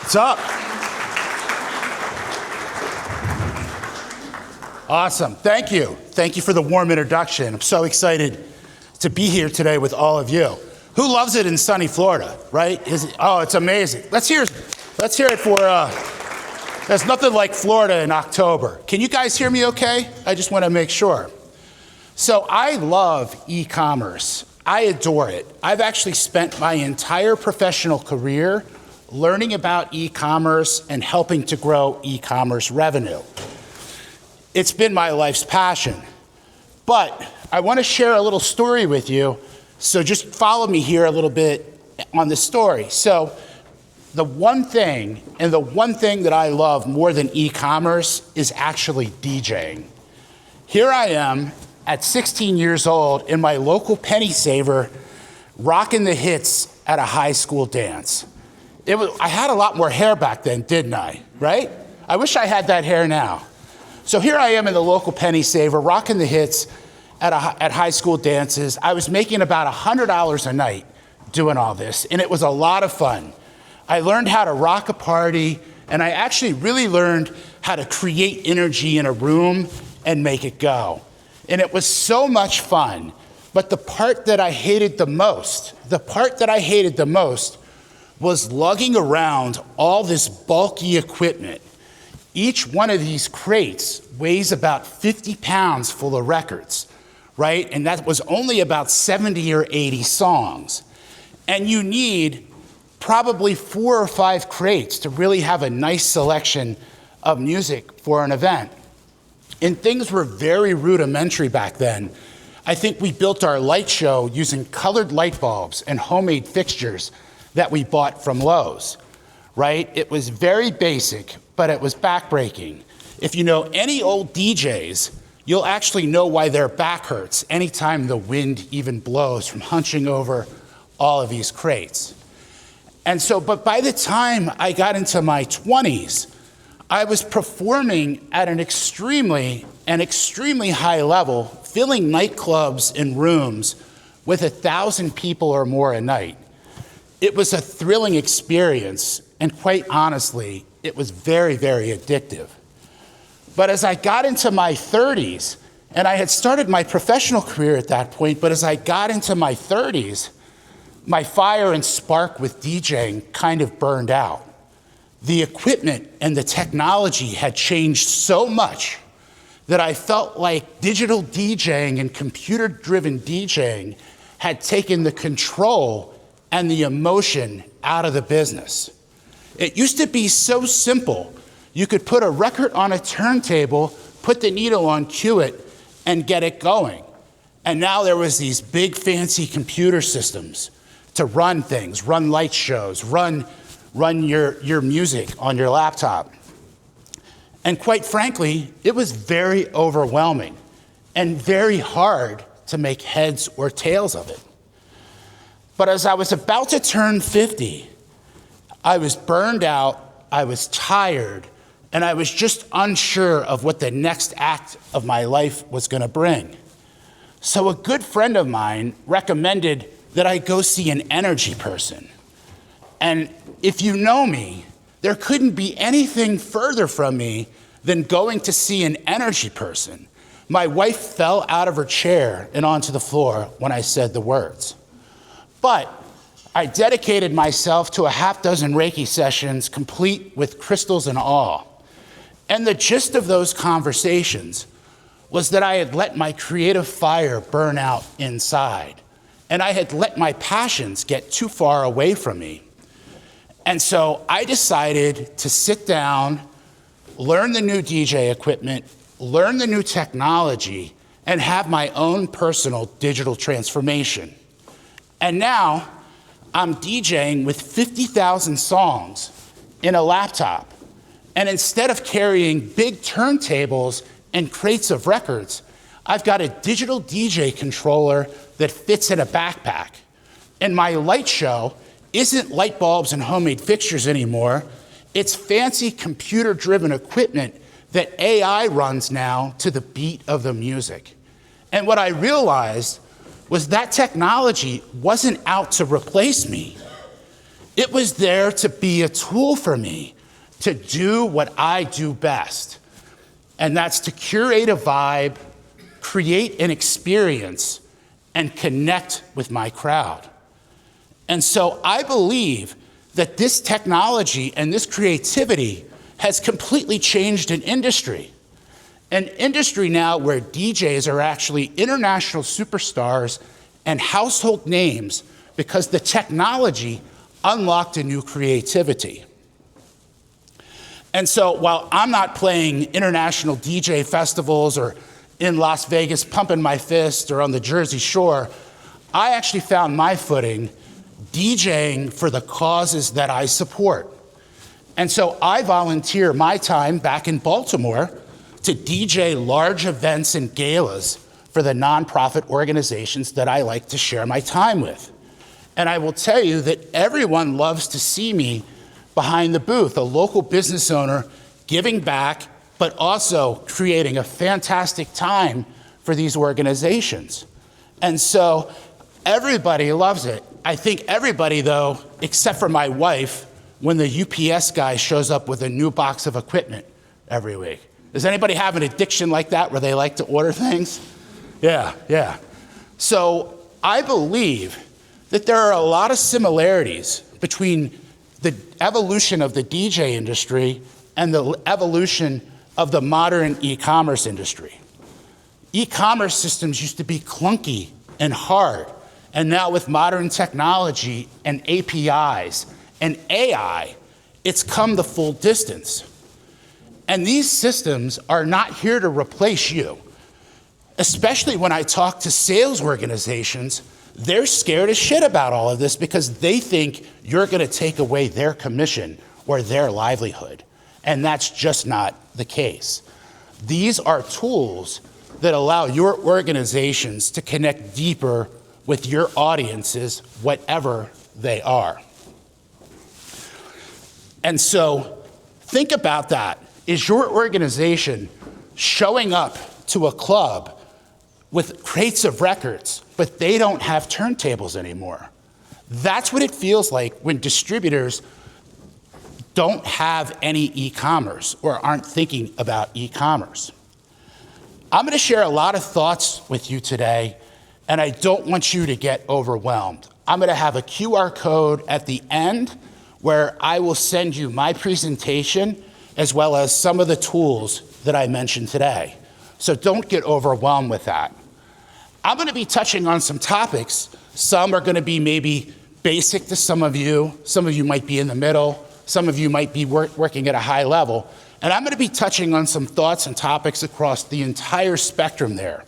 What's up? Awesome. Thank you. Thank you for the warm introduction. I'm so excited to be here today with all of you. Who loves it in sunny Florida, right? Oh, it's amazing. Let's hear it for, there's nothing like Florida in October. Can you guys hear me okay? I just want to make sure. So I love e-commerce. I adore it. I've actually spent my entire professional career learning about e-commerce and helping to grow e-commerce revenue. It's been my life's passion. But I want to share a little story with you, so just follow me here a little bit on the story. So the one thing that I love more than e-commerce is actually DJing. Here I am at 16 years old in my local penny saver, rocking the hits at a high school dance. I had a lot more hair back then, didn't I, right? I wish I had that hair now. So here I am in the local penny saver, rocking the hits at high school dances. I was making about $100 a night doing all this, and it was a lot of fun. I learned how to rock a party, and I actually really learned how to create energy in a room and make it go. And it was so much fun. But the part that I hated the most was lugging around all this bulky equipment. Each one of these crates weighs about 50 pounds full of records, right? And that was only about 70 or 80 songs. And you need probably 4 or 5 crates to really have a nice selection of music for an event. And things were very rudimentary back then. I think we built our light show using colored light bulbs and homemade fixtures that we bought from Lowe's, right? It was very basic, but it was backbreaking. If you know any old DJs, you'll actually know why their back hurts anytime the wind even blows from hunching over all of these crates. And so, but by the time I got into my 20s, I was performing at an extremely high level, filling nightclubs and rooms with 1,000 people or more a night. It was a thrilling experience, and quite honestly, it was very, very addictive. But as I got into my 30s, and I had started my professional career at that point, but as I got into my 30s, my fire and spark with DJing kind of burned out. The equipment and the technology had changed so much that I felt like digital DJing and computer-driven DJing had taken the control and the emotion out of the business. It used to be so simple. You could put a record on a turntable, put the needle on, cue it, and get it going. And now there was these big fancy computer systems to run things, run light shows, run your music on your laptop. And quite frankly, it was very overwhelming and very hard to make heads or tails of it. But as I was about to turn 50, I was burned out, I was tired, and I was just unsure of what the next act of my life was gonna bring. So a good friend of mine recommended that I go see an energy person. And if you know me, there couldn't be anything further from me than going to see an energy person. My wife fell out of her chair and onto the floor when I said the words. But I dedicated myself to a half dozen Reiki sessions, complete with crystals and all. And the gist of those conversations was that I had let my creative fire burn out inside, and I had let my passions get too far away from me. And so I decided to sit down, learn the new DJ equipment, learn the new technology, and have my own personal digital transformation. And now I'm DJing with 50,000 songs in a laptop. And instead of carrying big turntables and crates of records, I've got a digital DJ controller that fits in a backpack. And my light show isn't light bulbs and homemade fixtures anymore. It's fancy computer-driven equipment that AI runs now to the beat of the music. And what I realized was that technology wasn't out to replace me. It was there to be a tool for me to do what I do best. And that's to curate a vibe, create an experience, and connect with my crowd. And so I believe that this technology and this creativity has completely changed an industry. An industry now where DJs are actually international superstars and household names because the technology unlocked a new creativity. And so while I'm not playing international DJ festivals or in Las Vegas pumping my fist or on the Jersey Shore, I actually found my footing DJing for the causes that I support. And so I volunteer my time back in Baltimore to DJ large events and galas for the nonprofit organizations that I like to share my time with. And I will tell you that everyone loves to see me behind the booth, a local business owner giving back, but also creating a fantastic time for these organizations. And so everybody loves it. I think everybody, though, except for my wife, when the UPS guy shows up with a new box of equipment every week. Does anybody have an addiction like that where they like to order things? Yeah. So I believe that there are a lot of similarities between the evolution of the DJ industry and the evolution of the modern e-commerce industry. E-commerce systems used to be clunky and hard, and now with modern technology and APIs and AI, it's come the full distance. And these systems are not here to replace you. Especially when I talk to sales organizations, they're scared as shit about all of this because they think you're gonna take away their commission or their livelihood. And that's just not the case. These are tools that allow your organizations to connect deeper with your audiences, whatever they are. And so think about that. Is your organization showing up to a club with crates of records, but they don't have turntables anymore? That's what it feels like when distributors don't have any e-commerce or aren't thinking about e-commerce. I'm gonna share a lot of thoughts with you today, and I don't want you to get overwhelmed. I'm gonna have a QR code at the end where I will send you my presentation as well as some of the tools that I mentioned today. So don't get overwhelmed with that. I'm gonna be touching on some topics. Some are gonna be maybe basic to some of you might be in the middle, some of you might be working at a high level, and I'm gonna be touching on some thoughts and topics across the entire spectrum there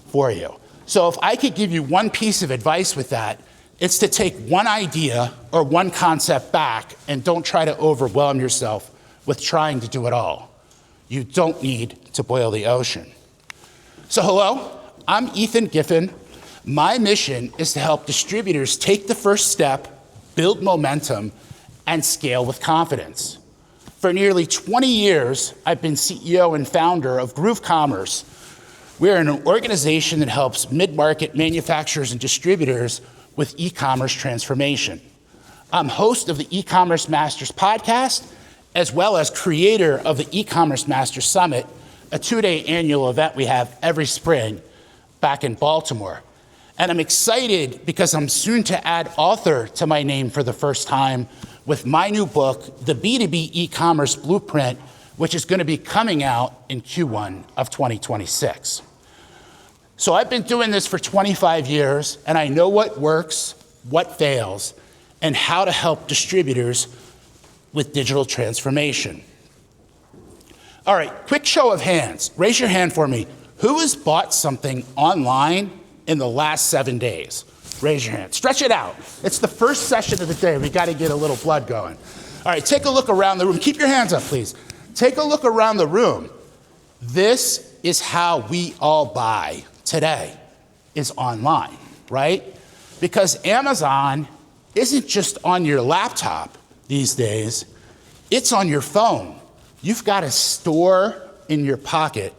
for you. So if I could give you one piece of advice with that, it's to take one idea or one concept back and don't try to overwhelm yourself with trying to do it all. You don't need to boil the ocean. So hello, I'm Ethan Giffin. My mission is to help distributors take the first step, build momentum, and scale with confidence. For nearly 20 years, I've been CEO and founder of Groove Commerce. We're an organization that helps mid-market manufacturers and distributors with e-commerce transformation. I'm host of the E-commerce Masters podcast, as well as creator of the E-commerce Masters Summit, a 2-day annual event we have every spring back in Baltimore. And I'm excited because I'm soon to add author to my name for the first time with my new book, The B2B eCommerce Blueprint, which is gonna be coming out in Q1 of 2026. So I've been doing this for 25 years, and I know what works, what fails, and how to help distributors with digital transformation. All right, quick show of hands. Raise your hand for me. Who has bought something online in the last 7 days? Raise your hand. Stretch it out. It's the first session of the day. We got to get a little blood going. All right, take a look around the room. Keep your hands up, please. Take a look around the room. This is how we all buy today, is online, right? Because Amazon isn't just on your laptop these days, it's on your phone. You've got a store in your pocket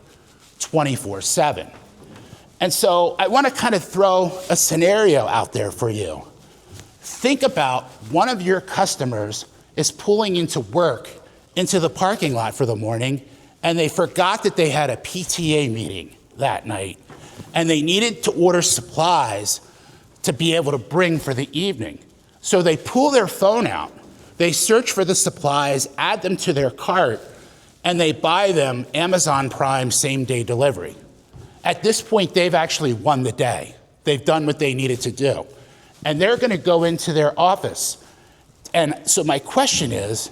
24/7. And so I want to kind of throw a scenario out there for you. Think about one of your customers is pulling into work, into the parking lot for the morning, and they forgot that they had a PTA meeting that night, and they needed to order supplies to be able to bring for the evening. So they pull their phone out, they search for the supplies, add them to their cart, and they buy them Amazon Prime same-day delivery. At this point, they've actually won the day. They've done what they needed to do. And they're gonna go into their office. And so my question is,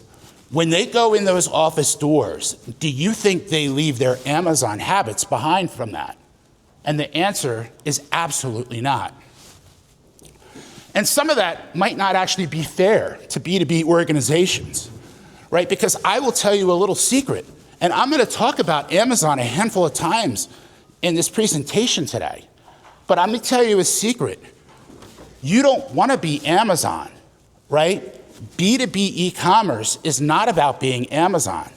when they go in those office doors, do you think they leave their Amazon habits behind from that? And the answer is absolutely not. And some of that might not actually be fair to B2B organizations, right? Because I will tell you a little secret, and I'm gonna talk about Amazon a handful of times in this presentation today, but I'm gonna tell you a secret. You don't wanna be Amazon, right? B2B e-commerce is not about being Amazon.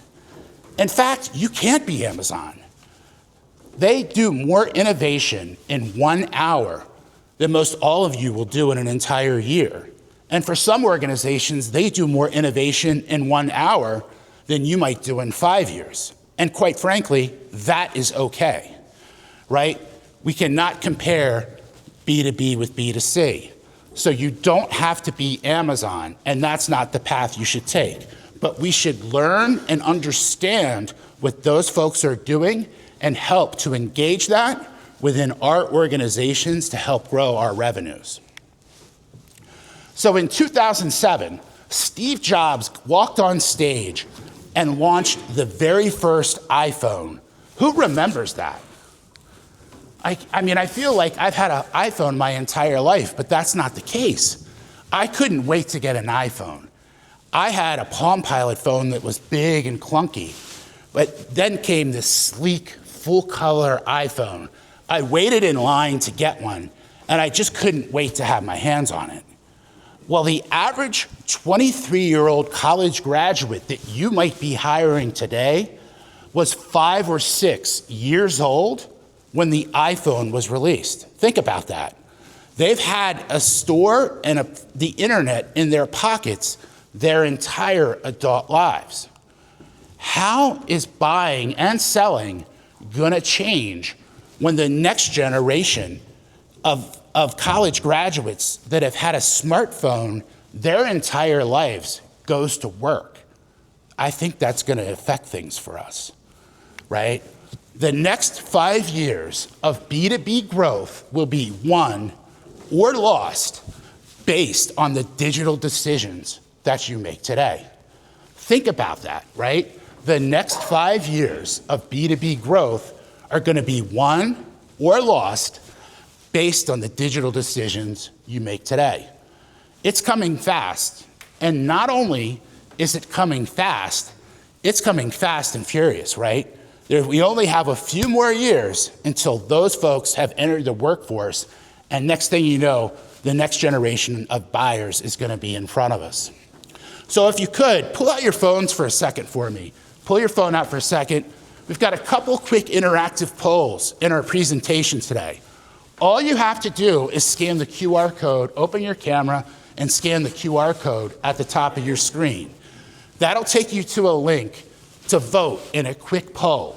In fact, you can't be Amazon. They do more innovation in 1 hour than most all of you will do in an entire year. And for some organizations, they do more innovation in 1 hour than you might do in 5 years. And quite frankly, that is okay, right? We cannot compare B2B with B2C. So you don't have to be Amazon, and that's not the path you should take. But we should learn and understand what those folks are doing and help to engage that within our organizations to help grow our revenues. So in 2007, Steve Jobs walked on stage and launched the very first iPhone. Who remembers that? I mean, I feel like I've had an iPhone my entire life, but that's not the case. I couldn't wait to get an iPhone. I had a Palm Pilot phone that was big and clunky, but then came this sleek, full-color iPhone. I waited in line to get one, and I just couldn't wait to have my hands on it. Well, the average 23-year-old college graduate that you might be hiring today was 5 or 6 years old when the iPhone was released. Think about that. They've had a store and the internet in their pockets their entire adult lives. How is buying and selling gonna change when the next generation of college graduates that have had a smartphone their entire lives goes to work? I think that's gonna affect things for us, right? The next 5 years of B2B growth will be won or lost based on the digital decisions that you make today. Think about that, right? The next 5 years of B2B growth are gonna be won or lost based on the digital decisions you make today. It's coming fast, and not only is it coming fast, it's coming fast and furious, right? We only have a few more years until those folks have entered the workforce, and next thing you know, the next generation of buyers is gonna be in front of us. So if you could, pull out your phones for a second for me. Pull your phone out for a second. We've got a couple quick interactive polls in our presentation today. All you have to do is scan the QR code, open your camera, and scan the QR code at the top of your screen. That'll take you to a link to vote in a quick poll.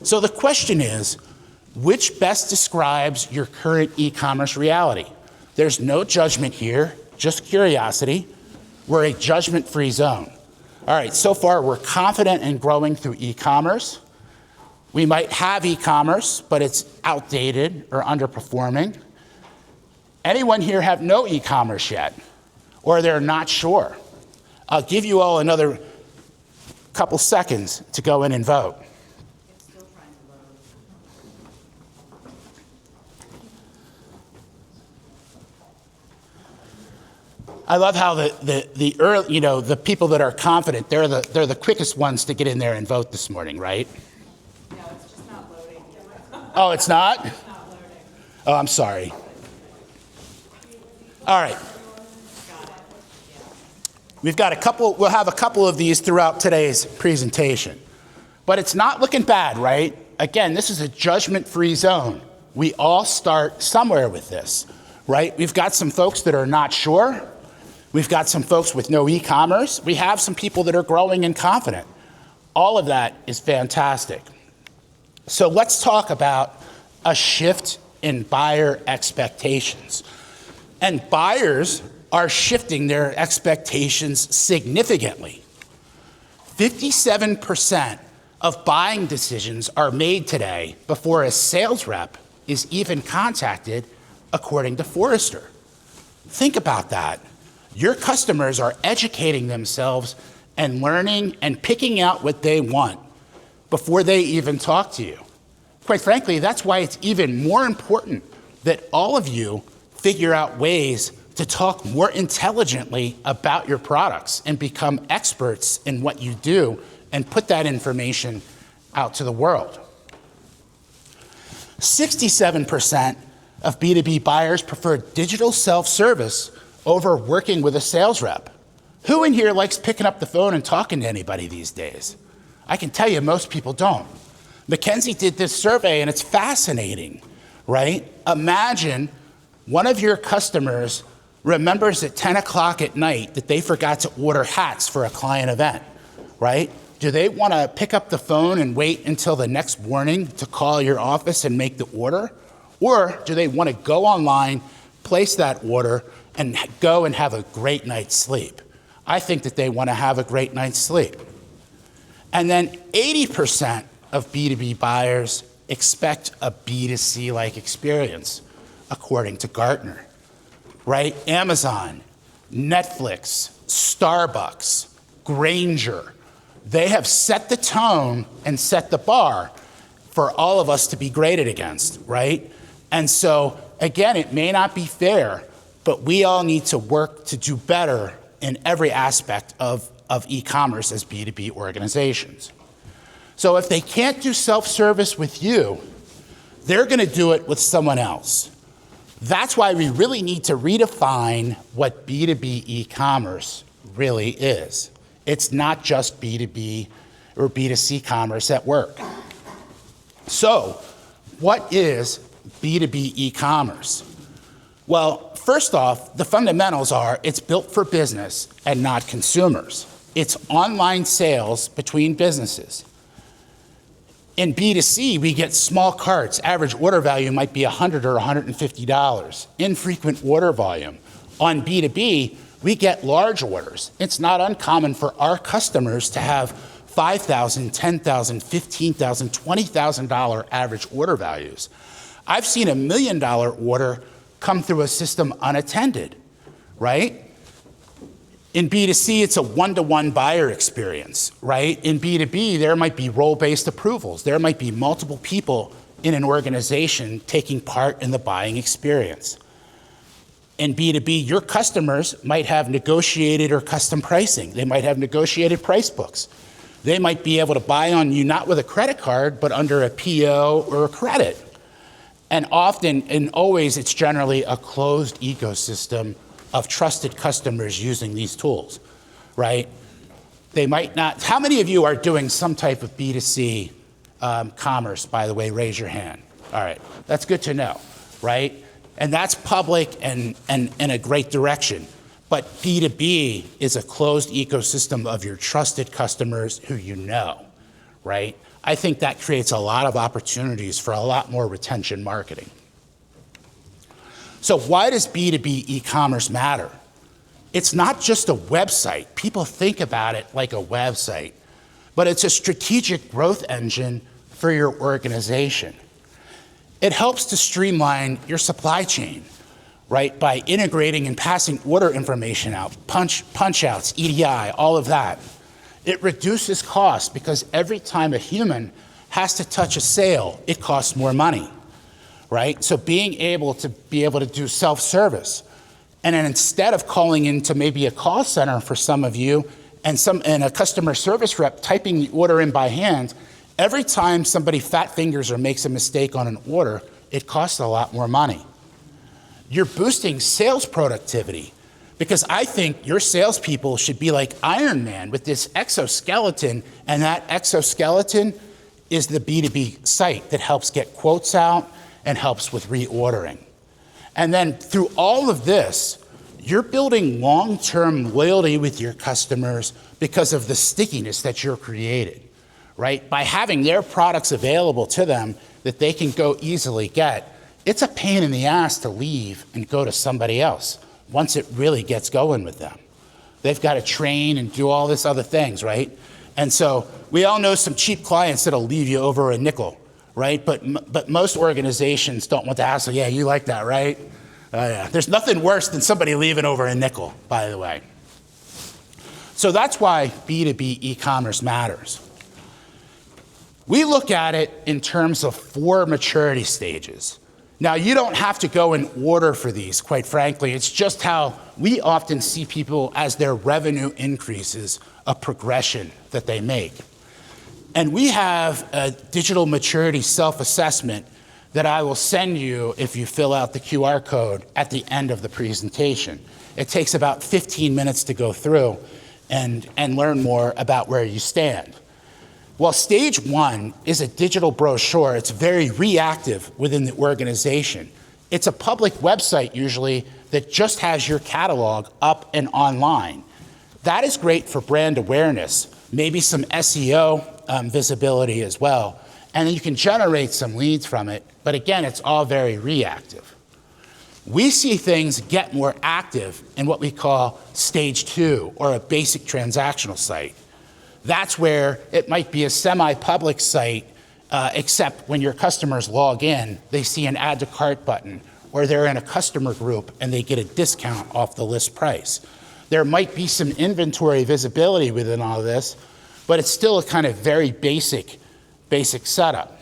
So the question is, which best describes your current e-commerce reality? There's no judgment here, just curiosity. We're a judgment-free zone. All right, so far we're confident in growing through e-commerce. We might have e-commerce, but it's outdated or underperforming. Anyone here have no e-commerce yet? Or they're not sure? I'll give you all another couple seconds to go in and vote. It's still trying to load. I love how the early, you know, the people that are confident, they're the quickest ones to get in there and vote this morning, right? No, it's just not loading. Oh, it's not? It's not loading. Oh, I'm sorry. All right. We'll have a couple of these throughout today's presentation. But it's not looking bad, right? Again, this is a judgment-free zone. We all start somewhere with this, right? We've got some folks that are not sure. We've got some folks with no e-commerce. We have some people that are growing and confident. All of that is fantastic. So let's talk about a shift in buyer expectations. And buyers are shifting their expectations significantly. 57% of buying decisions are made today before a sales rep is even contacted, according to Forrester. Think about that. Your customers are educating themselves and learning and picking out what they want before they even talk to you. Quite frankly, that's why it's even more important that all of you figure out ways to talk more intelligently about your products and become experts in what you do and put that information out to the world. 67% of B2B buyers prefer digital self-service over working with a sales rep. Who in here likes picking up the phone and talking to anybody these days? I can tell you most people don't. McKinsey did this survey and it's fascinating, right? Imagine one of your customers remembers at 10 o'clock at night that they forgot to order hats for a client event, right? Do they want to pick up the phone and wait until the next morning to call your office and make the order? Or do they want to go online, place that order, and go and have a great night's sleep? I think that they want to have a great night's sleep. And then 80% of B2B buyers expect a B2C-like experience, according to Gartner, right? Amazon, Netflix, Starbucks, Grainger, they have set the tone and set the bar for all of us to be graded against, right? And so, again, it may not be fair, but we all need to work to do better in every aspect of e-commerce as B2B organizations. So if they can't do self-service with you, they're going to do it with someone else. That's why we really need to redefine what B2B e-commerce really is. It's not just B2B or B2C commerce at work. So what is B2B e-commerce? Well, first off, the fundamentals are it's built for business and not consumers. It's online sales between businesses. In B2C, we get small carts. Average order value might be $100 or $150. Infrequent order volume. On B2B, we get large orders. It's not uncommon for our customers to have $5,000, $10,000, $15,000, $20,000 average order values. I've seen $1 million order come through a system unattended, right? In B2C, it's a one-to-one buyer experience, right? In B2B, there might be role-based approvals. There might be multiple people in an organization taking part in the buying experience. In B2B, your customers might have negotiated or custom pricing. They might have negotiated price books. They might be able to buy on you not with a credit card, but under a PO or a credit. And often and always, it's generally a closed ecosystem of trusted customers using these tools, right? They might not, how many of you are doing some type of B2C commerce, by the way? Raise your hand. All right, that's good to know, right? And that's public and a great direction. But B2B is a closed ecosystem of your trusted customers who you know, right? I think that creates a lot of opportunities for a lot more retention marketing. So why does B2B e-commerce matter? It's not just a website. People think about it like a website, but it's a strategic growth engine for your organization. It helps to streamline your supply chain, right? By integrating and passing order information out, punch outs, EDI, all of that. It reduces costs because every time a human has to touch a sale, it costs more money, right? So being able to do self-service, and then instead of calling into maybe a call center for some of you and a customer service rep typing the order in by hand, every time somebody fat fingers or makes a mistake on an order, it costs a lot more money. You're boosting sales productivity because I think your salespeople should be like Iron Man with this exoskeleton, and that exoskeleton is the B2B site that helps get quotes out and helps with reordering. And then through all of this, you're building long-term loyalty with your customers because of the stickiness that you're creating, right? By having their products available to them that they can go easily get, it's a pain in the ass to leave and go to somebody else once it really gets going with them. They've got to train and do all this other things, right? And so we all know some cheap clients that'll leave you over a nickel, right? But most organizations don't want the hassle. Yeah, you like that, right? Yeah. There's nothing worse than somebody leaving over a nickel, by the way. So that's why B2B e-commerce matters. We look at it in terms of 4 maturity stages. Now, you don't have to go in order for these, quite frankly. It's just how we often see people as their revenue increases, a progression that they make. And we have a digital maturity self-assessment that I will send you if you fill out the QR code at the end of the presentation. It takes about 15 minutes to go through and learn more about where you stand. While stage 1 is a digital brochure, it's very reactive within the organization. It's a public website usually that just has your catalog up and online. That is great for brand awareness, maybe some SEO visibility as well. And then you can generate some leads from it, but again, it's all very reactive. We see things get more active in what we call stage 2, or a basic transactional site. That's where it might be a semi-public site, except when your customers log in, they see an add to cart button, or they're in a customer group and they get a discount off the list price. There might be some inventory visibility within all of this, but it's still a kind of very basic setup.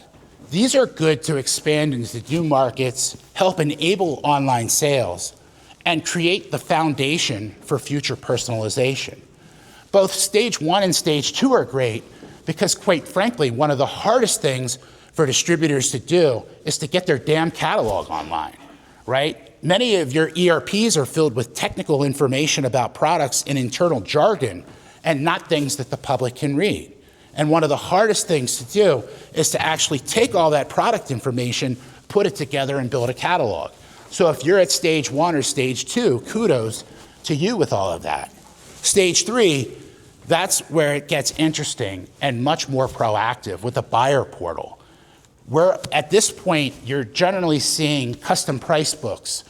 These are good to expand into new markets, help enable online sales, and create the foundation for future personalization. Both stage 1 and stage 2 are great because, quite frankly, one of the hardest things for distributors to do is to get their damn catalog online, right? Many of your ERPs are filled with technical information about products in internal jargon and not things that the public can read. And one of the hardest things to do is to actually take all that product information, put it together, and build a catalog. So if you're at stage 1 or stage 2, kudos to you with all of that. Stage 3, that's where it gets interesting and much more proactive with a buyer portal. Where at this point, you're generally seeing custom price books,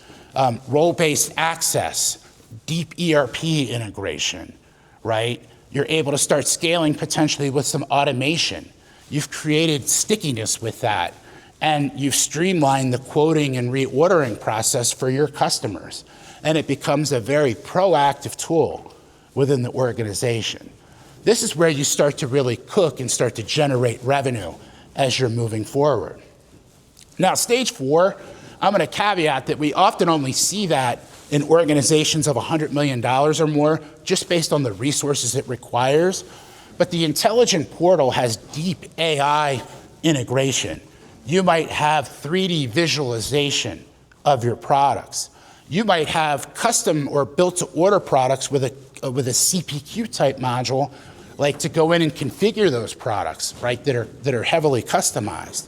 role-based access, deep ERP integration, right? You're able to start scaling potentially with some automation. You've created stickiness with that, and you've streamlined the quoting and reordering process for your customers. And it becomes a very proactive tool within the organization. This is where you start to really cook and start to generate revenue as you're moving forward. Now, stage 4, I'm going to caveat that we often only see that in organizations of $100 million or more, just based on the resources it requires. But the intelligent portal has deep AI integration. You might have 3D visualization of your products. You might have custom or built-to-order products with a CPQ type module, like to go in and configure those products, right, that are heavily customized.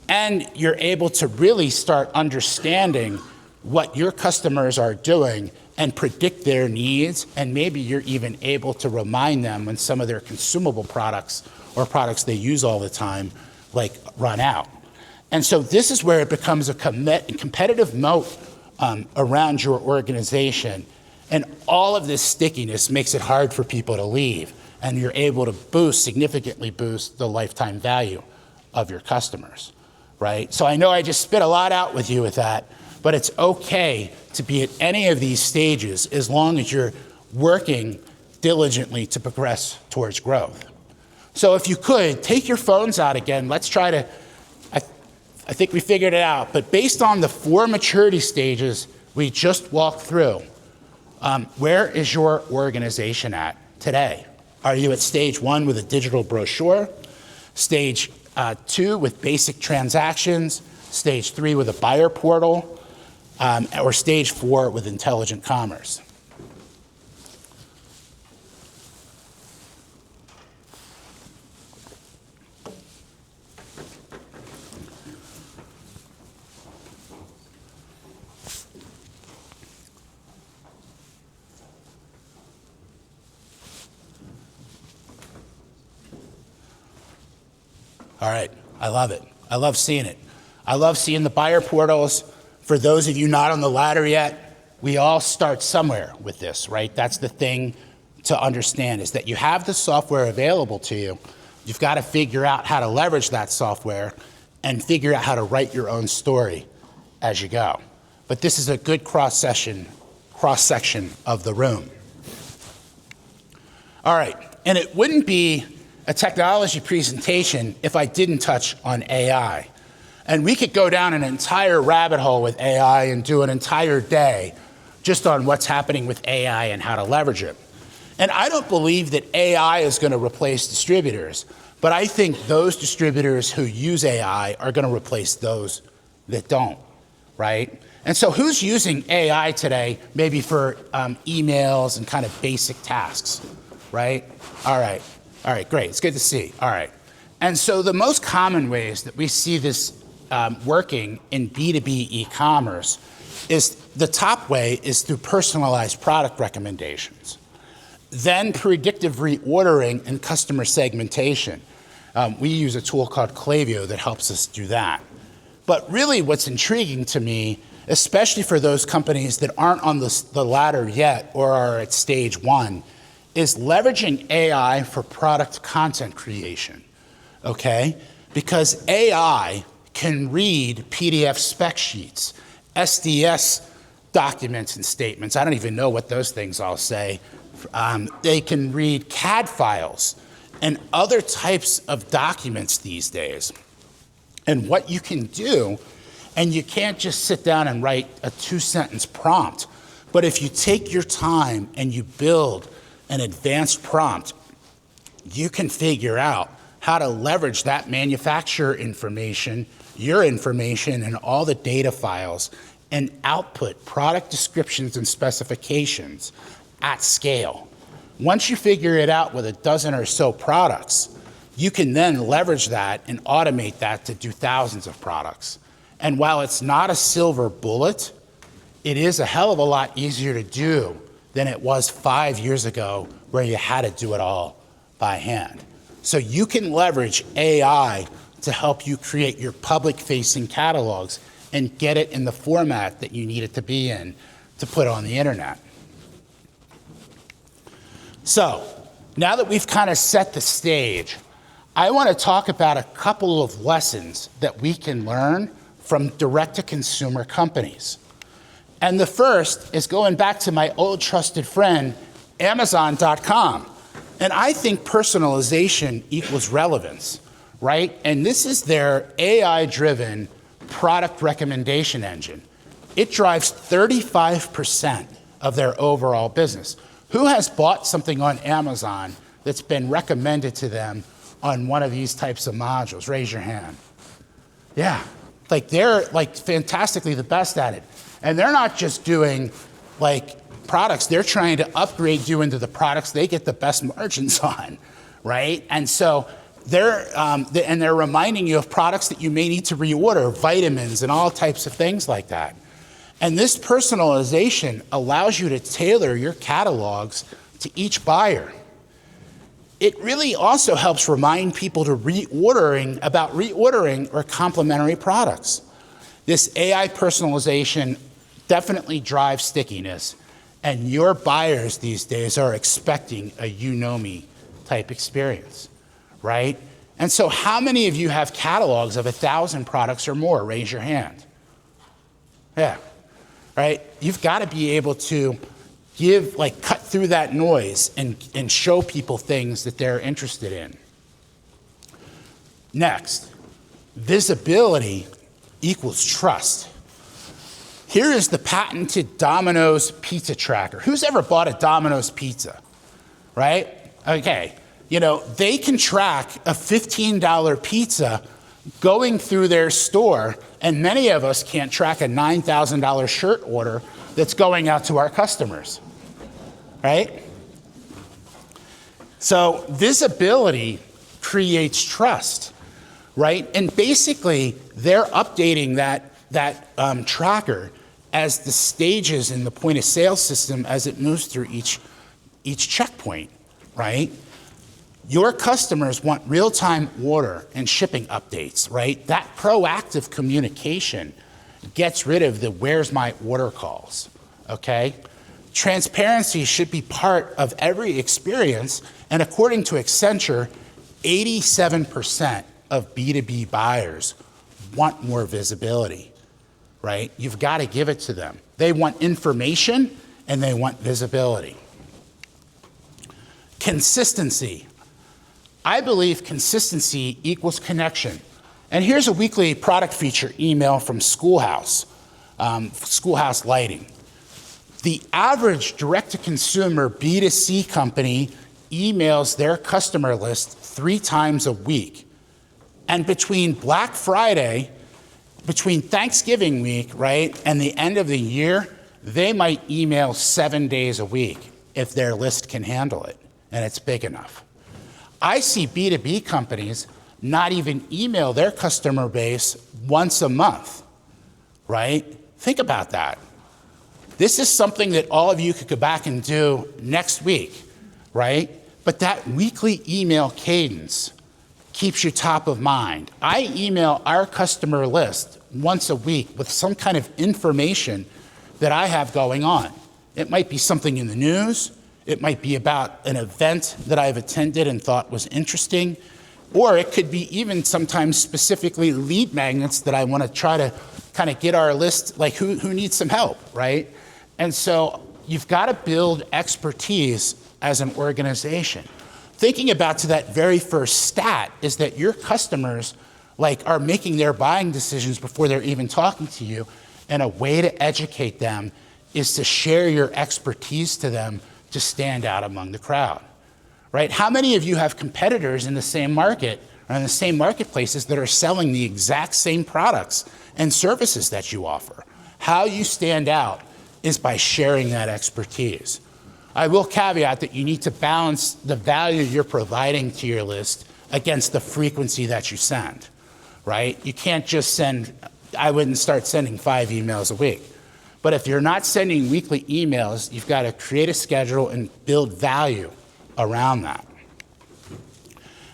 And you're able to really start understanding what your customers are doing and predict their needs, and maybe you're even able to remind them when some of their consumable products or products they use all the time, like, run out. And so this is where it becomes a competitive moat around your organization, and all of this stickiness makes it hard for people to leave, and you're able to significantly boost the lifetime value of your customers, right? So I know I just spit a lot out with you with that, but it's okay to be at any of these stages as long as you're working diligently to progress towards growth. So if you could, take your phones out again. Let's try to, I think we figured it out, but based on the 4 maturity stages we just walked through, where is your organization at today? Are you at stage 1 with a digital brochure, stage 2 with basic transactions, stage 3 with a buyer portal, or stage 4 with intelligent commerce? All right, I love it. I love seeing it. I love seeing the buyer portals. For those of you not on the ladder yet, we all start somewhere with this, right? That's the thing to understand, is that you have the software available to you. You've got to figure out how to leverage that software and figure out how to write your own story as you go. But this is a good cross-section of the room. All right, and it wouldn't be a technology presentation if I didn't touch on AI. And we could go down an entire rabbit hole with AI and do an entire day just on what's happening with AI and how to leverage it. And I don't believe that AI is going to replace distributors, but I think those distributors who use AI are going to replace those that don't, right? And so who's using AI today, maybe for emails and kind of basic tasks, right? All right, great, it's good to see, all right. And so the most common ways that we see this working in B2B e-commerce is, the top way is through personalized product recommendations. Then predictive reordering and customer segmentation. We use a tool called Klaviyo that helps us do that. But really what's intriguing to me, especially for those companies that aren't on the ladder yet or are at stage 1, is leveraging AI for product content creation, okay? Because AI can read PDF spec sheets, SDS documents and statements. I don't even know what those things all say. They can read CAD files and other types of documents these days. And what you can do, and you can't just sit down and write a 2-sentence prompt, but if you take your time and you build an advanced prompt, you can figure out how to leverage that manufacturer information, your information, and all the data files, and output product descriptions and specifications at scale. Once you figure it out with a dozen or so products, you can then leverage that and automate that to do thousands of products. And while it's not a silver bullet, it is a hell of a lot easier to do than it was 5 years ago, where you had to do it all by hand. So you can leverage AI to help you create your public-facing catalogs and get it in the format that you need it to be in to put on the internet. So now that we've kind of set the stage, I want to talk about a couple of lessons that we can learn from direct-to-consumer companies. And the first is going back to my old trusted friend, Amazon.com. And I think personalization equals relevance, right? And this is their AI-driven product recommendation engine. It drives 35% of their overall business. Who has bought something on Amazon that's been recommended to them on one of these types of modules? Raise your hand. Yeah, like they're like fantastically the best at it. And they're not just doing like products, they're trying to upgrade you into the products they get the best margins on, right? And so they're reminding you of products that you may need to reorder, vitamins and all types of things like that. And this personalization allows you to tailor your catalogs to each buyer. It really also helps remind people to about reordering or complementary products. This AI personalization definitely drives stickiness, and your buyers these days are expecting a you-know-me type experience, right? And so how many of you have catalogs of 1,000 products or more? Raise your hand. Yeah, right? You've got to be able to cut through that noise and show people things that they're interested in. Next, visibility equals trust. Here is the patented Domino's pizza tracker. Who's ever bought a Domino's pizza, right? Okay, you know, they can track a $15 pizza going through their store, and many of us can't track a $9,000 shirt order that's going out to our customers, right? So visibility creates trust, right? And basically, they're updating that tracker as the stages in the point of sale system as it moves through each checkpoint, right? Your customers want real-time order and shipping updates, right? That proactive communication gets rid of the where's my order calls, okay? Transparency should be part of every experience, and according to Accenture, 87% of B2B buyers want more visibility, right? You've got to give it to them. They want information and they want visibility. Consistency. I believe consistency equals connection. And here's a weekly product feature email from Schoolhouse, Schoolhouse Lighting. The average direct-to-consumer B2C company emails their customer list 3 times a week. And between Black Friday, between Thanksgiving week, right, and the end of the year, they might email 7 days a week if their list can handle it, and it's big enough. I see B2B companies not even email their customer base once a month, right? Think about that. This is something that all of you could go back and do next week, right? But that weekly email cadence keeps you top of mind. I email our customer list once a week with some kind of information that I have going on. It might be something in the news. It might be about an event that I've attended and thought was interesting. Or it could be even sometimes specifically lead magnets that I want to try to kind of get our list, like who needs some help, right? And so you've got to build expertise as an organization. Thinking about to that very first stat is that your customers are making their buying decisions before they're even talking to you, and a way to educate them is to share your expertise to them to stand out among the crowd, right? How many of you have competitors in the same market or in the same marketplaces that are selling the exact same products and services that you offer? How you stand out is by sharing that expertise. I will caveat that you need to balance the value you're providing to your list against the frequency that you send, right? You can't just send, I wouldn't start sending 5 emails a week. But if you're not sending weekly emails, you've got to create a schedule and build value around that.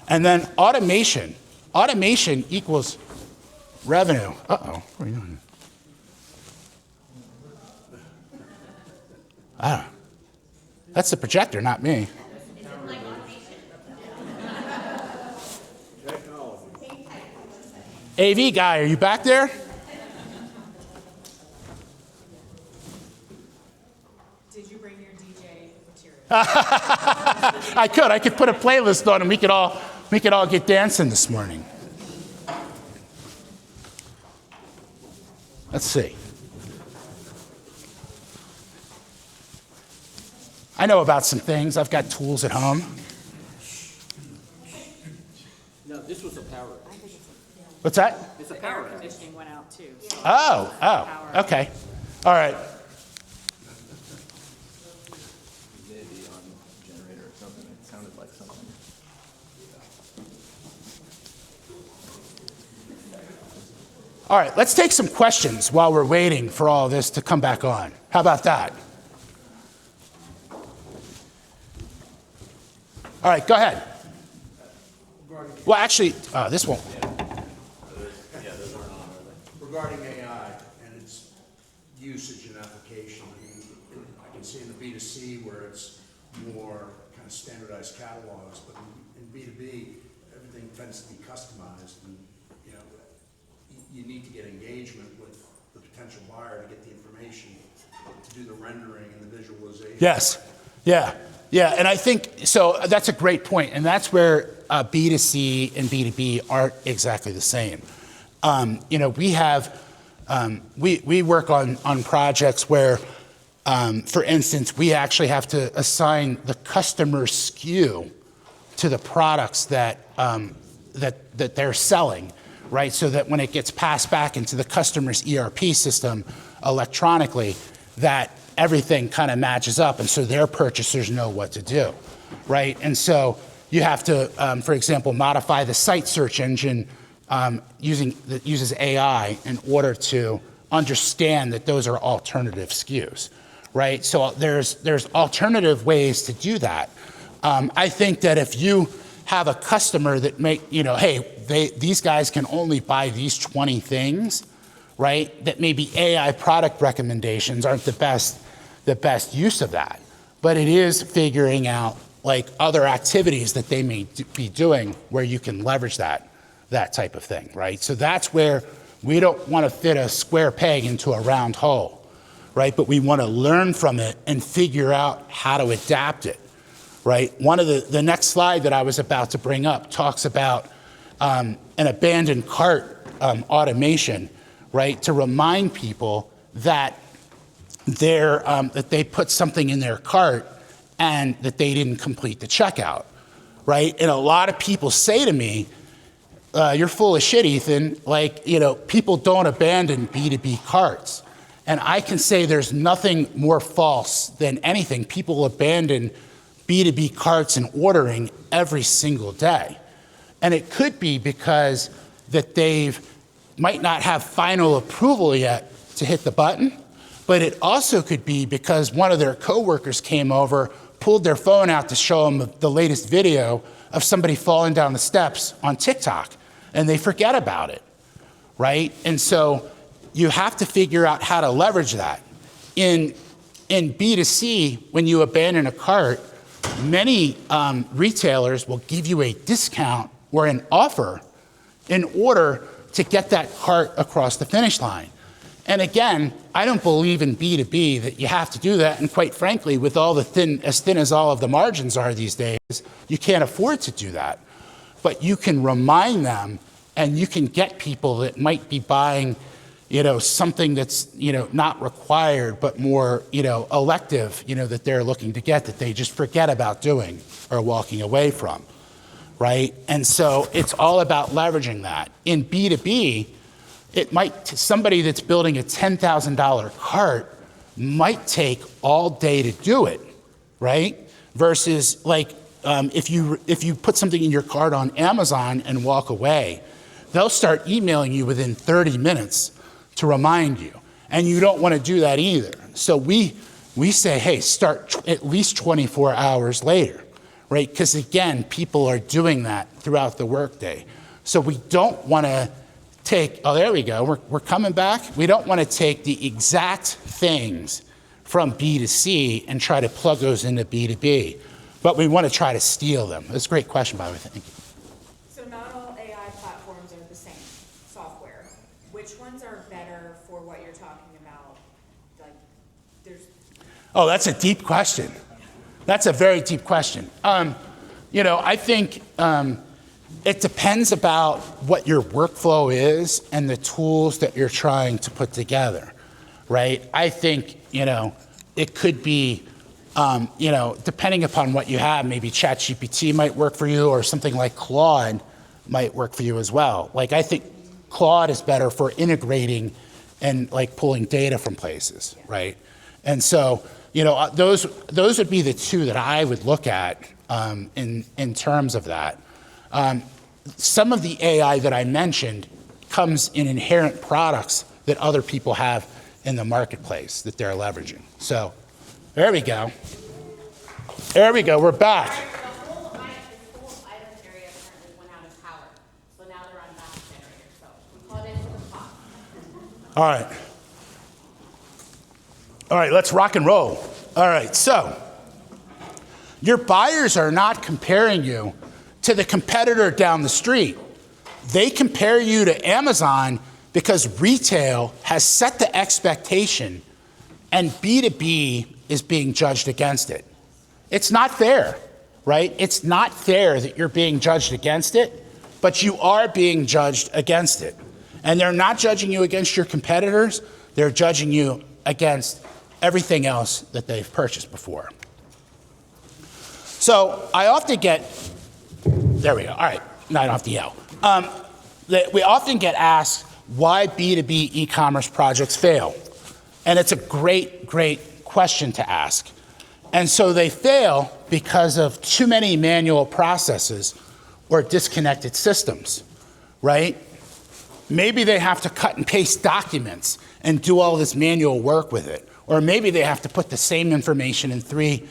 And then automation. Automation equals revenue. Uh-oh, what are you doing? Ah, that's the projector, not me. AV guy, are you back there? Did you bring your DJ material? I could put a playlist on and we could all get dancing this morning. Let's see. I know about some things. I've got tools at home. No, this was a power. What's that? It's a The power. air conditioning went out too. So Oh, okay. All right. Maybe on generator or something. It sounded like something. All right, let's take some questions while we're waiting for all this to come back on. How about that? All right, go ahead. Well, actually, this won't. Regarding AI and its usage and application, I can see in the B2C where it's more kind of standardized catalogs, but in B2B, everything tends to be customized, and you need to get engagement with the potential buyer to get the information to do the rendering and the visualization. Yes, yeah, and I think, so that's a great point, and that's where B2C and B2B aren't exactly the same. We have, we work on projects where, for instance, we actually have to assign the customer SKU to the products that they're selling, right? So that when it gets passed back into the customer's ERP system electronically, that everything kind of matches up, and so their purchasers know what to do, right? And so you have to, for example, modify the site search engine that uses AI in order to understand that those are alternative SKUs, right? So there's alternative ways to do that. I think that if you have a customer that these guys can only buy these 20 things, right? That maybe AI product recommendations aren't the best use of that. But it is figuring out like other activities that they may be doing where you can leverage that type of thing, right? So that's where we don't want to fit a square peg into a round hole, right? But we want to learn from it and figure out how to adapt it, right? One of the next slide that I was about to bring up talks about an abandoned cart automation, right? To remind people that that they put something in their cart and that they didn't complete the checkout, right? And a lot of people say to me, you're full of shit, Ethan. Like, people don't abandon B2B carts. And I can say there's nothing more false than anything. People abandon B2B carts and ordering every single day. And it could be because that might not have final approval yet to hit the button, but it also could be because one of their coworkers came over, pulled their phone out to show them the latest video of somebody falling down the steps on TikTok, and they forget about it, right? And so you have to figure out how to leverage that. In B2C, when you abandon a cart, many retailers will give you a discount or an offer in order to get that cart across the finish line. And again, I don't believe in B2B that you have to do that. And quite frankly, with all as thin as all of the margins are these days, you can't afford to do that. But you can remind them, and you can get people that might be buying, something that's, not required, but more, elective, that they're looking to get that they just forget about doing or walking away from, right? And so it's all about leveraging that. In B2B, somebody that's building a $10,000 cart might take all day to do it, right? Versus if you put something in your cart on Amazon and walk away, they'll start emailing you within 30 minutes to remind you. And you don't want to do that either. So we say, hey, start at least 24 hours later, right? Because again, people are doing that throughout the workday. So we don't want to there we go, we're coming back. We don't want to take the exact things from B2C and try to plug those into B2B, but we want to try to steal them. That's a great question, by the way, thank you. So not all AI platforms are the same software. Which ones are better for what you're talking about? Oh, that's a deep question. That's a very deep question. I think it depends about what your workflow is and the tools that you're trying to put together, right? I think, it could be, depending upon what you have, maybe ChatGPT might work for you or something like Claude might work for you as well. Like, I think Claude is better for integrating and pulling data from places, right? And so, those would be the two that I would look at in terms of that. Some of the AI that I mentioned comes in inherent products that other people have in the marketplace that they're leveraging. So there we go. There we go, we're back. The whole items area currently went out of power. So now they're on backup generator. So we called in to the top. All right, let's rock and roll. All right, so your buyers are not comparing you to the competitor down the street. They compare you to Amazon because retail has set the expectation and B2B is being judged against it. It's not fair, right? It's not fair that you're being judged against it, but you are being judged against it. And they're not judging you against your competitors, they're judging you against everything else that they've purchased before. So I often get, there we go, all right, now I don't have to yell. We often get asked why B2B e-commerce projects fail. And it's a great, great question to ask. And so they fail because of too many manual processes or disconnected systems, right? Maybe they have to cut and paste documents and do all this manual work with it. Or maybe they have to put the same information in three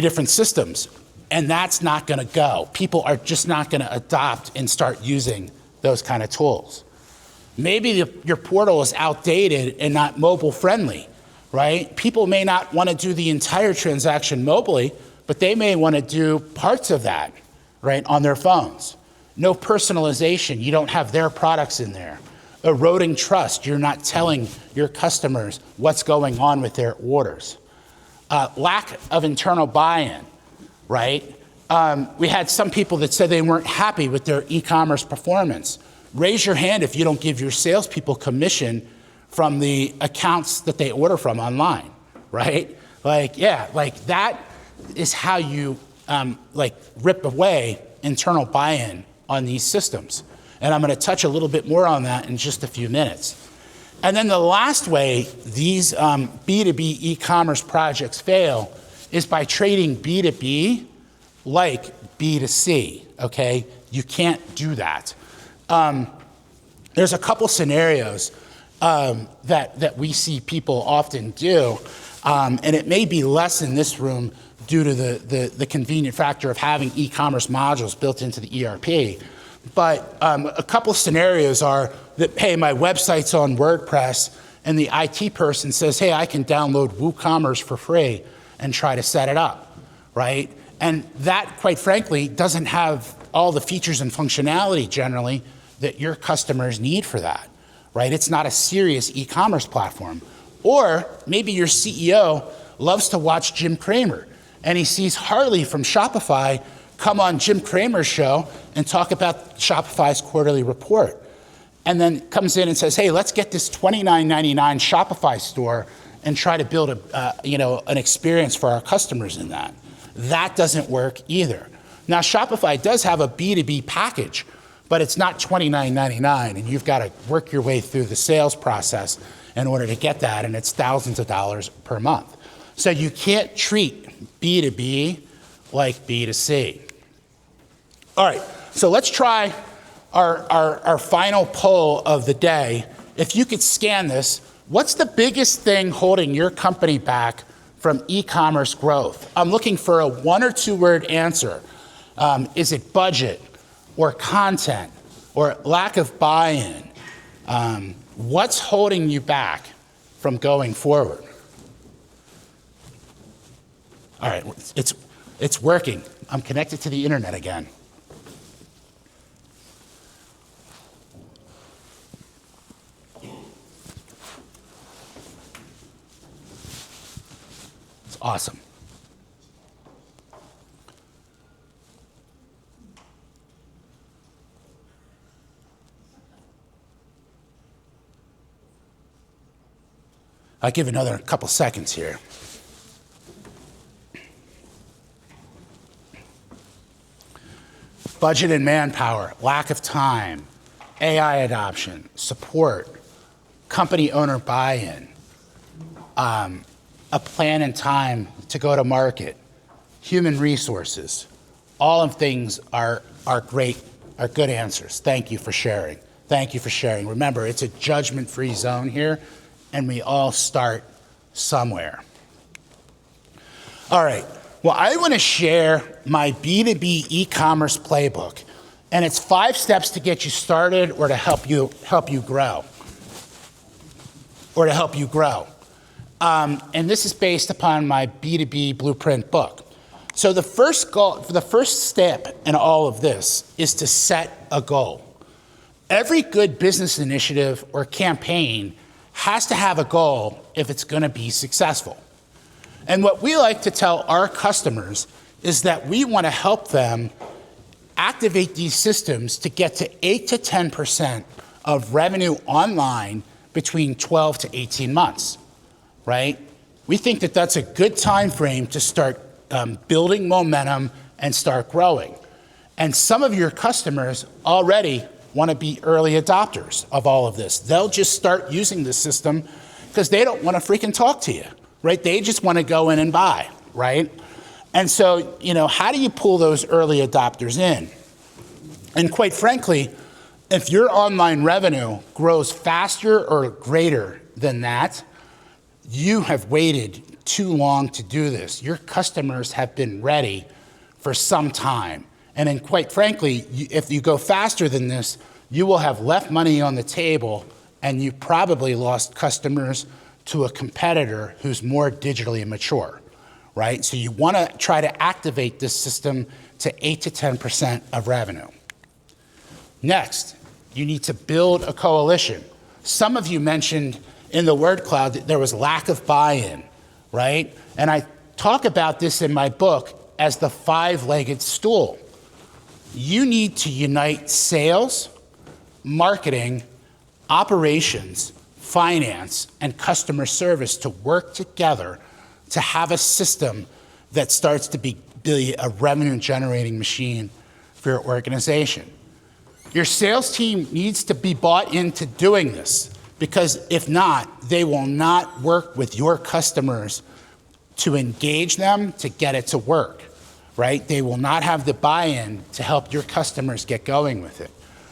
different systems. And that's not gonna go. People are just not gonna adopt and start using those kind of tools. Maybe your portal is outdated and not mobile friendly, right? People may not wanna do the entire transaction mobily, but they may wanna do parts of that, right, on their phones. No personalization, you don't have their products in there. Eroding trust, you're not telling your customers what's going on with their orders. Lack of internal buy-in, right? We had some people that said they weren't happy with their e-commerce performance. Raise your hand if you don't give your salespeople commission from the accounts that they order from online, right? Like, yeah, like that is how you like rip away internal buy-in on these systems. And I'm gonna touch a little bit more on that in just a few minutes. And then the last way these B2B e-commerce projects fail is by trading B2B like B2C, okay? You can't do that. There's a couple scenarios that we see people often do, and it may be less in this room due to the convenient factor of having e-commerce modules built into the ERP. But a couple scenarios are that, hey, my website's on WordPress, and the IT person says, hey, I can download WooCommerce for free and try to set it up, right? And that, quite frankly, doesn't have all the features and functionality generally that your customers need for that, right? It's not a serious e-commerce platform. Or maybe your CEO loves to watch Jim Cramer, and he sees Harley from Shopify come on Jim Cramer's show and talk about Shopify's quarterly report. And then comes in and says, hey, let's get this $29.99 Shopify store and try to build an experience for our customers in that. That doesn't work either. Now, Shopify does have a B2B package, but it's not $29.99, and you've got to work your way through the sales process in order to get that, and it's thousands of dollars per month. So you can't treat B2B like B2C. All right, so let's try our final poll of the day. If you could scan this, what's the biggest thing holding your company back from e-commerce growth? I'm looking for a 1 or 2 word answer. Is it budget or content or lack of buy-in? What's holding you back from going forward? All right, it's working. I'm connected to the internet again. It's awesome. I'll give another couple seconds here. Budget and manpower, lack of time, AI adoption, support, company owner buy-in, a plan and time to go to market, human resources. All of things are great, are good answers. Thank you for sharing. Thank you for sharing. Remember, it's a judgment-free zone here, and we all start somewhere. All right. Well, I want to share my B2B e-commerce playbook, and it's 5 steps to get you started or to help you grow. And this is based upon my B2B blueprint book. So the first step in all of this is to set a goal. Every good business initiative or campaign has to have a goal if it's going to be successful. And what we like to tell our customers is that we want to help them activate these systems to get to 8 to 10% of revenue online between 12 to 18 months, right? We think that that's a good time frame to start building momentum and start growing. And some of your customers already want to be early adopters of all of this. They'll just start using the system because they don't want to freaking talk to you, right? They just want to go in and buy, right? And so, how do you pull those early adopters in? And quite frankly, if your online revenue grows faster or greater than that, you have waited too long to do this. Your customers have been ready for some time. And then quite frankly, if you go faster than this, you will have left money on the table and you probably lost customers to a competitor who's more digitally mature, right? So you want to try to activate this system to 8 to 10% of revenue. Next, you need to build a coalition. Some of you mentioned in the word cloud that there was lack of buy-in, right? And I talk about this in my book as the five-legged stool. You need to unite sales, marketing, operations, finance, and customer service to work together to have a system that starts to be a revenue-generating machine for your organization. Your sales team needs to be bought into doing this, because if not, they will not work with your customers to engage them to get it to work, right? They will not have the buy-in to help your customers get going with it.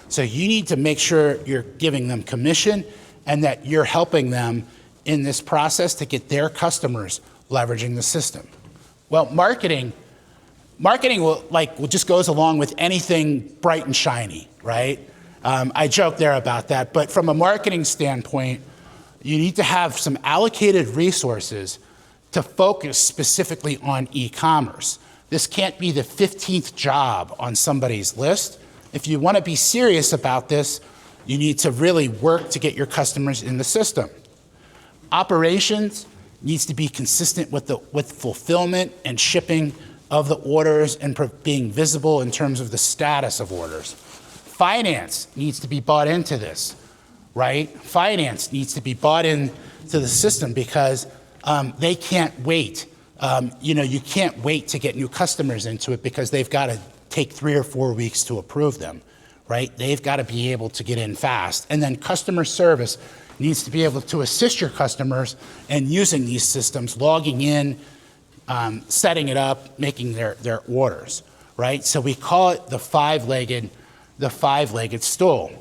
So you need to make sure you're giving them commission and that you're helping them in this process to get their customers leveraging the system. Well, marketing will just goes along with anything bright and shiny, right? I joke there about that, but from a marketing standpoint, you need to have some allocated resources to focus specifically on e-commerce. This can't be the 15th job on somebody's list. If you want to be serious about this, you need to really work to get your customers in the system. Operations needs to be consistent with fulfillment and shipping of the orders and being visible in terms of the status of orders. Finance needs to be bought into this, right? Finance needs to be bought into the system because they can't wait. You can't wait to get new customers into it because they've got to take 3 or 4 weeks to approve them, right? They've got to be able to get in fast. And then customer service needs to be able to assist your customers in using these systems, logging in, setting it up, making their orders, right? So we call it the five-legged stool.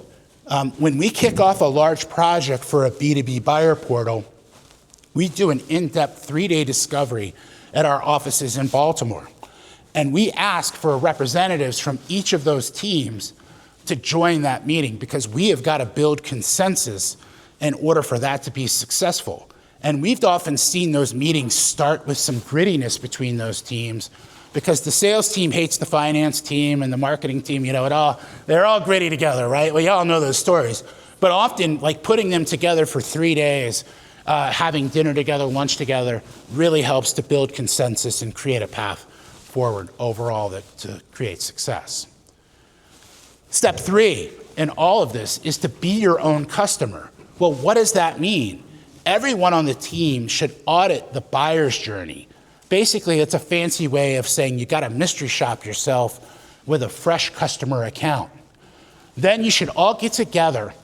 When we kick off a large project for a B2B buyer portal, we do an in-depth 3-day discovery at our offices in Baltimore. And we ask for representatives from each of those teams to join that meeting because we have got to build consensus in order for that to be successful. And we've often seen those meetings start with some grittiness between those teams because the sales team hates the finance team and the marketing team, they're all gritty together, right? We all know those stories. But often, putting them together for 3 days, having dinner together, lunch together, really helps to build consensus and create a path forward overall to create success. Step 3 in all of this is to be your own customer. Well, what does that mean? Everyone on the team should audit the buyer's journey. Basically, it's a fancy way of saying you got to mystery shop yourself with a fresh customer account. Then you should all get together,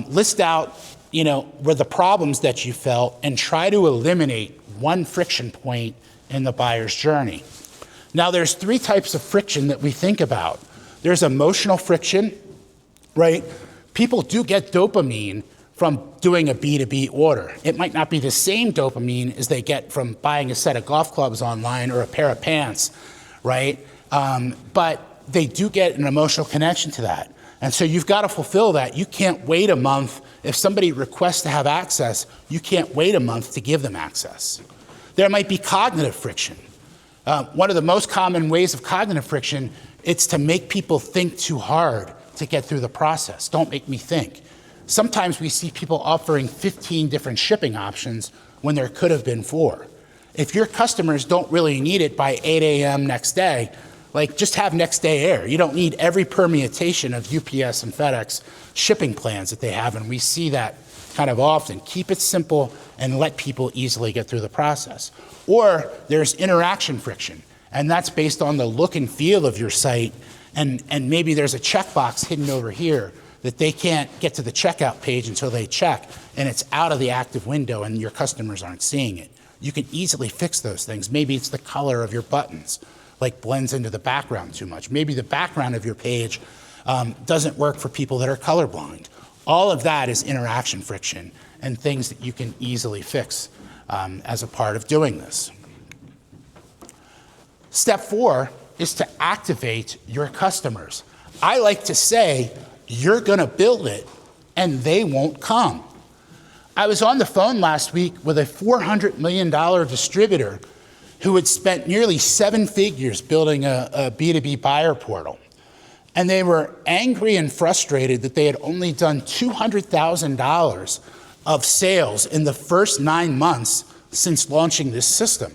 list out where the problems that you felt and try to eliminate one friction point in the buyer's journey. Now, there's 3 types of friction that we think about. There's emotional friction, right? People do get dopamine from doing a B2B order. It might not be the same dopamine as they get from buying a set of golf clubs online or a pair of pants, right? But they do get an emotional connection to that. And so you've got to fulfill that. You can't wait a month. If somebody requests to have access, you can't wait a month to give them access. There might be cognitive friction. One of the most common ways of cognitive friction, it's to make people think too hard to get through the process. Don't make me think. Sometimes we see people offering 15 different shipping options when there could have been 4. If your customers don't really need it by 8 a.m. next day, just have next day air. You don't need every permutation of UPS and FedEx shipping plans that they have, and we see that kind of often. Keep it simple and let people easily get through the process. Or there's interaction friction, and that's based on the look and feel of your site, and maybe there's a checkbox hidden over here that they can't get to the checkout page until they check, and it's out of the active window and your customers aren't seeing it. You can easily fix those things. Maybe it's the color of your buttons, blends into the background too much. Maybe the background of your page doesn't work for people that are colorblind. All of that is interaction friction and things that you can easily fix as a part of doing this. Step 4 is to activate your customers. I like to say, you're gonna build it and they won't come. I was on the phone last week with a $400 million distributor who had spent nearly 7 figures building a B2B buyer portal. And they were angry and frustrated that they had only done $200,000 of sales in the first 9 months since launching this system.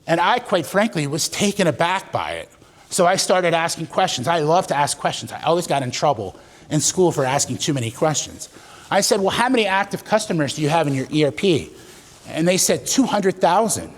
And I, quite frankly, was taken aback by it. So I started asking questions. I love to ask questions. I always got in trouble in school for asking too many questions. I said, well, how many active customers do you have in your ERP? And they said 200,000.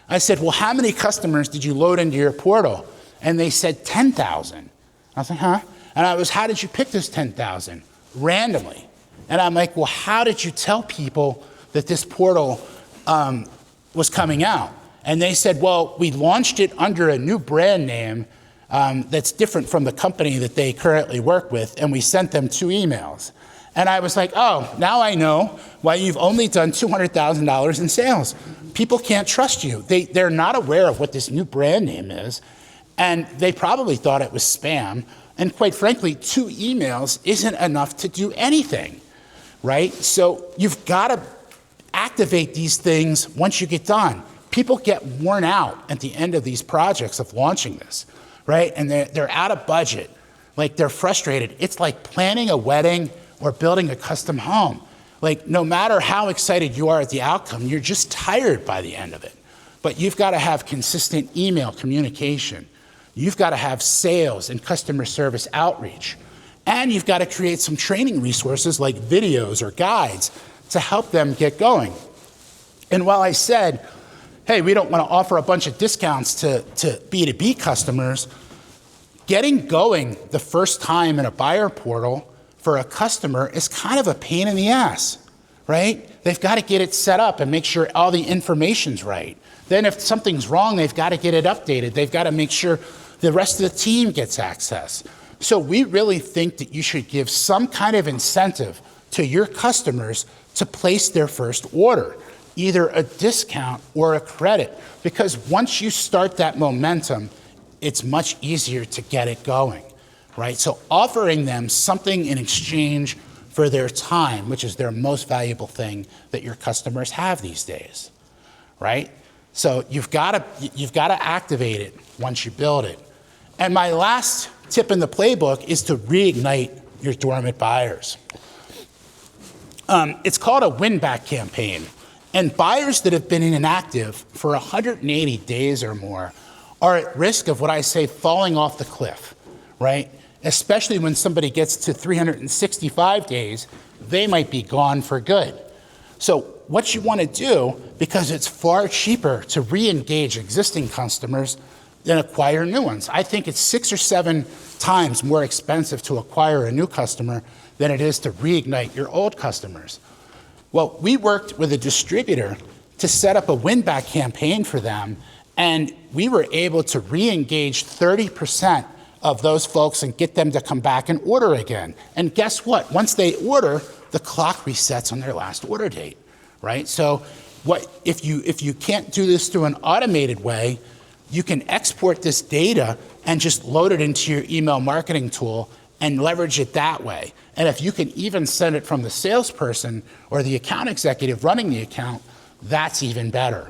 I said, well, how many customers did you load into your portal? And they said 10,000. I was like, huh? And I was, how did you pick this 10,000? Randomly. And I'm like, well, how did you tell people that this portal was coming out? And they said, well, we launched it under a new brand name that's different from the company that they currently work with, and we sent them 2 emails. And I was like, oh, now I know why you've only done $200,000 in sales. People can't trust you. They're not aware of what this new brand name is, and they probably thought it was spam. And quite frankly, 2 emails isn't enough to do anything, right? So you've got to activate these things once you get done. People get worn out at the end of these projects of launching this, right? And they're out of budget. Like, they're frustrated. It's like planning a wedding or building a custom home. Like, no matter how excited you are at the outcome, you're just tired by the end of it. But you've got to have consistent email communication. You've got to have sales and customer service outreach. And you've got to create some training resources like videos or guides to help them get going. And while I said, hey, we don't want to offer a bunch of discounts to B2B customers, getting going the first time in a buyer portal for a customer is kind of a pain in the ass, right? They've got to get it set up and make sure all the information's right. Then if something's wrong, they've got to get it updated. They've got to make sure the rest of the team gets access. So we really think that you should give some kind of incentive to your customers to place their first order, either a discount or a credit, because once you start that momentum, it's much easier to get it going, right? So offering them something in exchange for their time, which is their most valuable thing that your customers have these days, right? So you've got to activate it once you build it. And my last tip in the playbook is to reignite your dormant buyers. It's called a win-back campaign. And buyers that have been inactive for 180 days or more are at risk of what I say falling off the cliff, right? Especially when somebody gets to 365 days, they might be gone for good. So what you want to do, because it's far cheaper to re-engage existing customers than acquire new ones. I think it's 6 or 7 times more expensive to acquire a new customer than it is to reignite your old customers. Well, we worked with a distributor to set up a win-back campaign for them, and we were able to re-engage 30% of those folks and get them to come back and order again. And guess what? Once they order, the clock resets on their last order date, right? So if you can't do this through an automated way, you can export this data and just load it into your email marketing tool and leverage it that way. And if you can even send it from the salesperson or the account executive running the account, that's even better,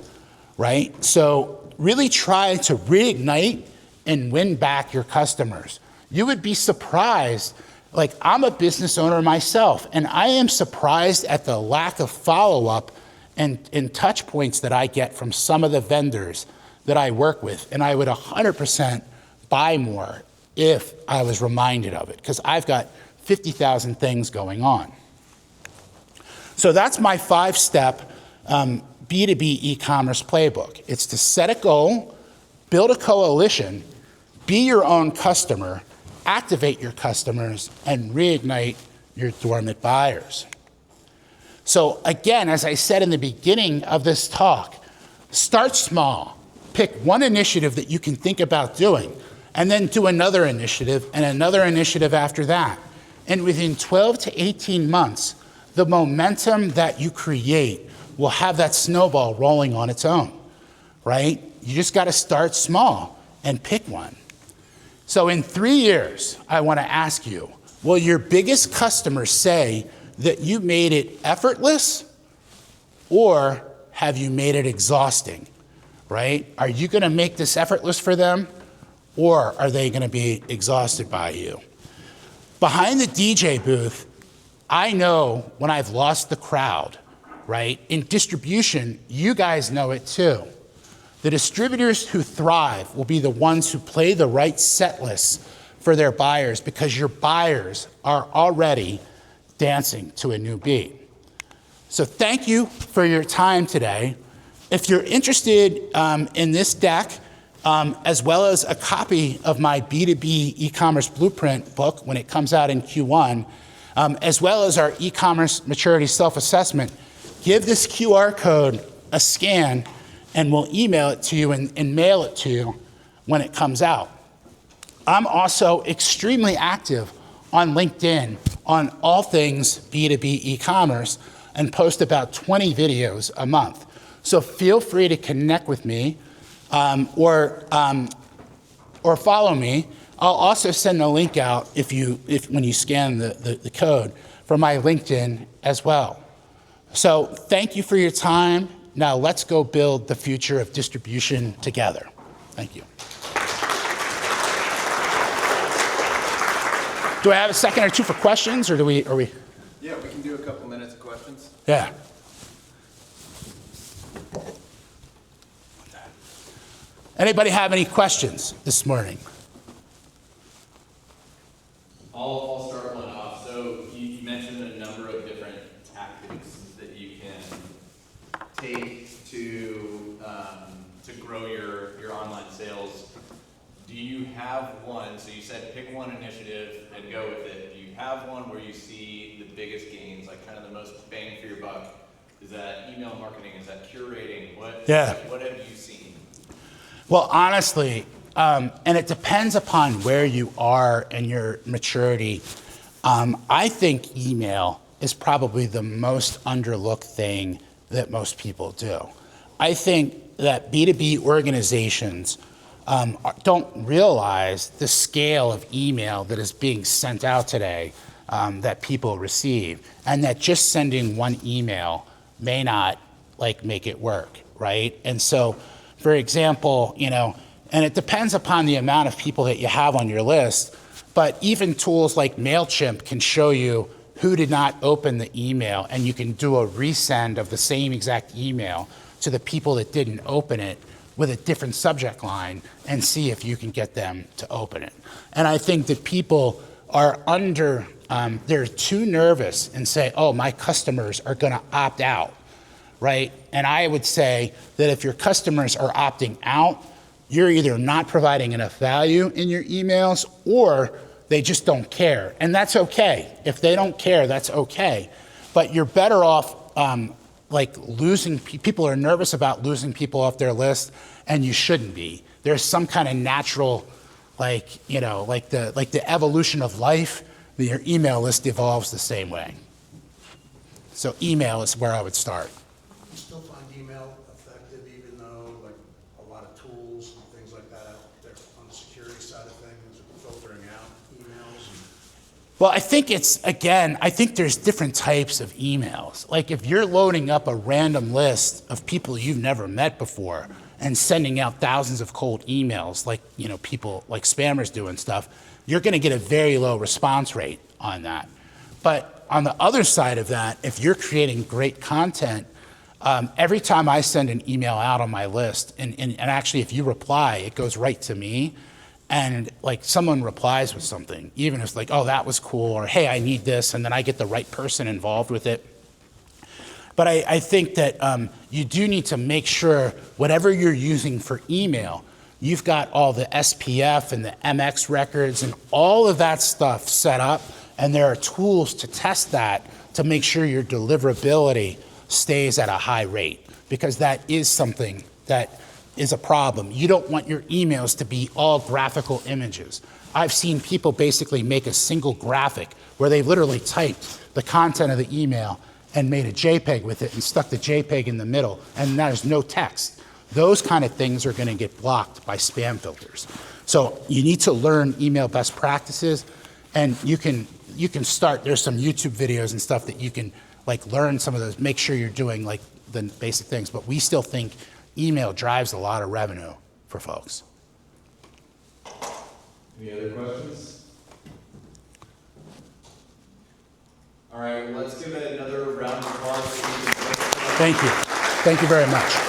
right? So really try to reignite and win back your customers. You would be surprised, like, I'm a business owner myself, and I am surprised at the lack of follow-up and touch points that I get from some of the vendors that I work with, and I would 100% buy more if I was reminded of it, because I've got 50,000 things going on. So that's my 5-step B2B e-commerce playbook. It's to set a goal, build a coalition, be your own customer, activate your customers, and reignite your dormant buyers. So again, as I said in the beginning of this talk, start small. Pick one initiative that you can think about doing, and then do another initiative and another initiative after that. And within 12 to 18 months, the momentum that you create will have that snowball rolling on its own, right? You just got to start small. and pick one. So in 3 years, I want to ask you, will your biggest customers say that you made it effortless, or have you made it exhausting, right? Are you going to make this effortless for them, or are they going to be exhausted by you? Behind the DJ booth, I know when I've lost the crowd, right? In distribution, you guys know it too. The distributors who thrive will be the ones who play the right set lists for their buyers, because your buyers are already dancing to a new beat. So thank you for your time today. If you're interested in this deck, as well as a copy of my B2B e-commerce blueprint book when it comes out in Q1, as well as our e-commerce maturity self-assessment, give this QR code a scan and we'll email it to you and mail it to you when it comes out. I'm also extremely active on LinkedIn on all things B2B e-commerce and post about 20 videos a month. So feel free to connect with me or follow me. I'll also send a link out when you scan the code for my LinkedIn as well. So thank you for your time. Now let's go build the future of distribution together. Thank you. Do I have a second or two for questions, or are we? Yeah, we can do a couple minutes of questions. Yeah. Anybody have any questions this morning? I'll start one off. So you mentioned a number of different tactics that you can take to grow your online sales. Do you have one? So you said pick one initiative and go with it. Do you have one where you see the biggest gains, like kind of the most bang for your buck? Is that email marketing? Is that curating? What have you seen? Well, honestly, and it depends upon where you are in your maturity. I think email is probably the most underlooked thing that most people do. I think that B2B organizations don't realize the scale of email that is being sent out today that people receive, and that just sending one email may not make it work, right? And so, for example, and it depends upon the amount of people that you have on your list, but even tools like MailChimp can show you who did not open the email, and you can do a resend of the same exact email to the people that didn't open it with a different subject line and see if you can get them to open it. And I think that people are they're too nervous and say, oh, my customers are gonna opt out, right? And I would say that if your customers are opting out, you're either not providing enough value in your emails, or they just don't care. And that's okay. If they don't care, that's okay. But you're better off losing people are nervous about losing people off their list, and you shouldn't be. There's some kind of natural, the evolution of life. Your email list evolves the same way. So email is where I would start. You still find email effective, even though a lot of tools and things like that out there on the security side of things, filtering out emails? Well, I think there's different types of emails. Like if you're loading up a random list of people you've never met before and sending out thousands of cold emails people like spammers do and stuff, you're gonna get a very low response rate on that. But on the other side of that, if you're creating great content, every time I send an email out on my list, and actually if you reply, it goes right to me, and someone replies with something, even if it's oh, that was cool, or hey, I need this, and then I get the right person involved with it. But I think that you do need to make sure whatever you're using for email, you've got all the SPF and the MX records and all of that stuff set up, and there are tools to test that to make sure your deliverability stays at a high rate, because that is something that is a problem. You don't want your emails to be all graphical images. I've seen people basically make a single graphic where they literally typed the content of the email and made a JPEG with it and stuck the JPEG in the middle, and there's no text. those kind of things are going to get blocked by spam filters. So you need to learn email best practices, and you can start, there's some YouTube videos and stuff that you can like learn some of those, make sure you're doing like the basic things, but we still think email drives a lot of revenue for folks. Any other questions? All right, let's give it another round of applause. Thank you. Thank you very much.